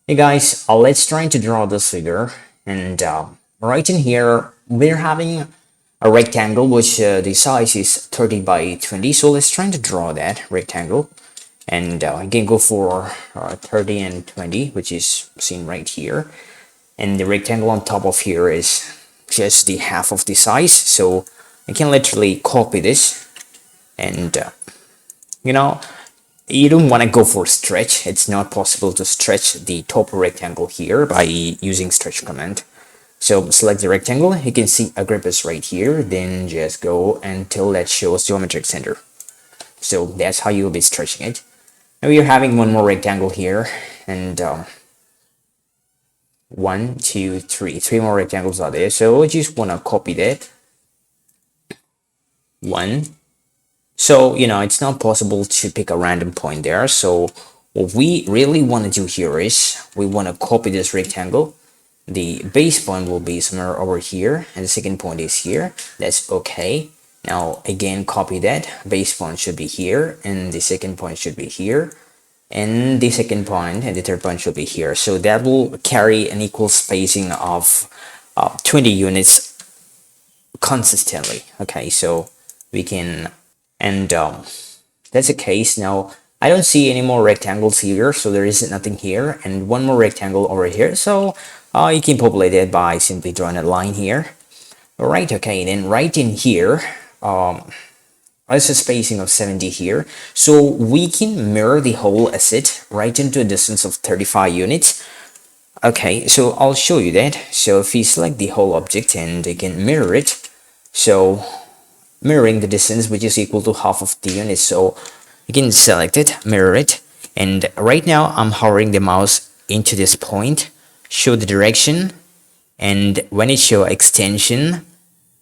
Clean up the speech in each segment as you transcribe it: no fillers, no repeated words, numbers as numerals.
Hey guys, let's try to draw this figure. And right in here, we're having a rectangle which the size is 30 by 20. So let's try to draw that rectangle. And I can go for 30 and 20, which is seen right here. And the rectangle on top of here is just the half of the size. So I can literally copy this and you know, you don't want to go for stretch. It's not possible to stretch the top rectangle here by using stretch command. So select the rectangle. You can see a grip is right here. Then just go until that shows geometric center. So that's how you'll be stretching it. Now we're having one more rectangle here, and one, two, three more rectangles are there. So I just want to copy that. One. So, it's not possible to pick a random point there. So what we really want to do here is we want to copy this rectangle. The base point will be somewhere over here, and the second point is here. That's okay. Now, again, copy that. Base point should be here, and the second point should be here. And the second point and the third point should be here. So that will carry an equal spacing of 20 units consistently. Okay, so we can, and that's the case. Now, I don't see any more rectangles here, so there is nothing here, and one more rectangle over here. So you can populate it by simply drawing a line here. All right, okay, then right in here, there's a spacing of 70 here. So we can mirror the whole asset right into a distance of 35 units. Okay, so I'll show you that. So if you select the whole object and you can mirror it, so mirroring the distance which is equal to half of the unit. So you can select it, mirror it, and right now I'm hovering the mouse into this point, show the direction, and when it show extension,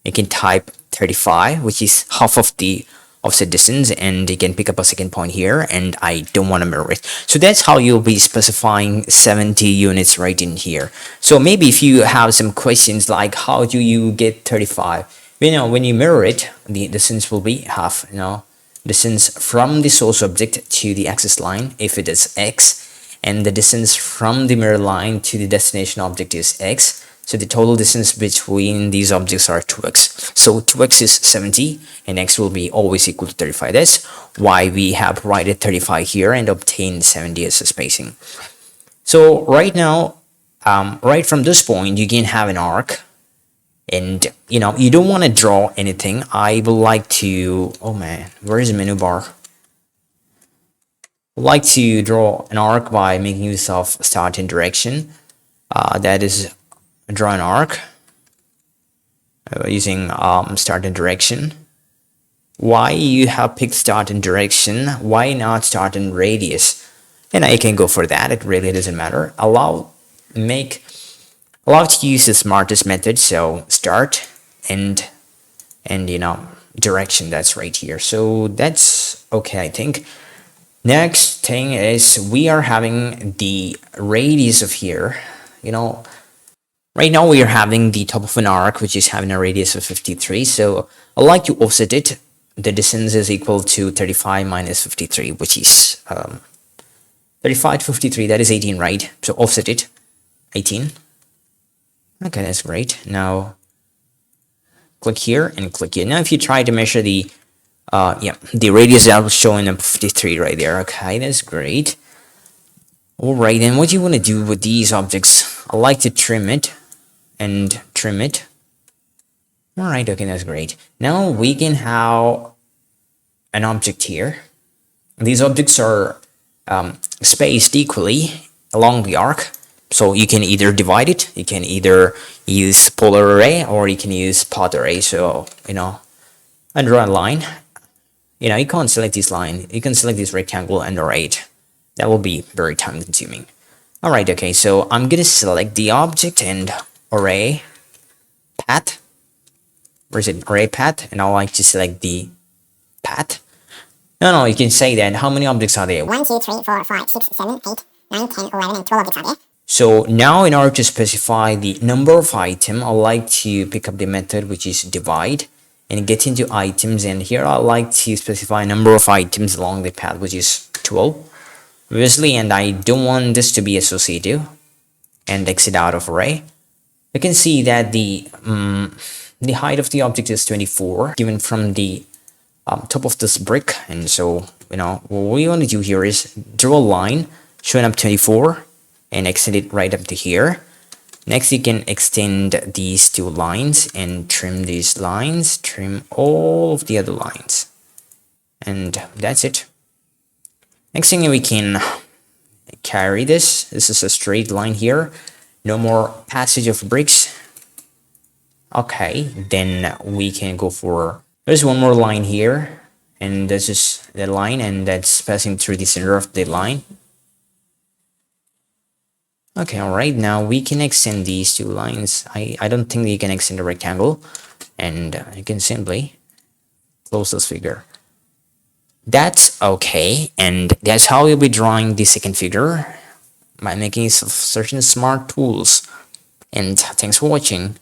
you can type 35, which is half of the offset distance, and you can pick up a second point here, and I don't want to mirror it. So that's how you'll be specifying 70 units right in here. So maybe if you have some questions like how do you get 35, when you mirror it, the distance will be half, distance from the source object to the axis line if it is x, and the distance from the mirror line to the destination object is x. So the total distance between these objects are 2x. So 2x is 70 and x will be always equal to 35. That's why we have provided 35 here and obtained 70 as a spacing. So right now, right from this point, you can have an arc. And you don't want to draw anything. I would like to, oh man, where is the menu bar? I'd like to draw an arc by making use of start and direction. That is, draw an arc using start and direction. Why you have picked start and direction? Why not start and radius? And I can go for that. It really doesn't matter. Allow to use the smartest method. So start and direction. That's right here. So that's okay, I think. Next thing is we are having the radius of here. Right now we are having the top of an arc, which is having a radius of 53. So I'd like to offset it. The distance is equal to 35 minus 53, which is 35 to 53. That is 18, right? So offset it, 18. Okay, that's great. Now click here and click here. Now if you try to measure the radius, that will show in 53 right there. Okay, that's great. Alright, then what you want to do with these objects, I like to trim it and trim it. Alright, okay, that's great. Now we can have an object here. These objects are spaced equally along the arc. So you can either divide it, you can either use polar array, or you can use path array. So, I draw a line. You can't select this line. You can select this rectangle and array it. That will be very time consuming. Alright, okay, so I'm gonna select the object and array path. Where is it? Array path, and I like to select the path. No, you can say that. How many objects are there? 1, 2, 3, 4, 5, 6, 7, 8, 9, 10, 11, and 12 objects are there. So now in order to specify the number of item, I like to pick up the method which is divide and get into items, and here I like to specify number of items along the path, which is 12. Obviously, and I don't want this to be associative, and exit out of array. You can see that the height of the object is 24 given from the top of this brick. And so, what we want to do here is draw a line showing up 24 and extend it right up to here. Next, you can extend these two lines and trim these lines, trim all of the other lines. And that's it. Next thing, we can carry this. This is a straight line here. No more passage of bricks. Okay, then we can go for, there's one more line here, and this is the line, and that's passing through the center of the line. Okay, alright, now we can extend these two lines. I don't think you can extend a rectangle, and you can simply close this figure. That's okay, and that's how you'll be drawing the second figure by making use of certain smart tools. And thanks for watching.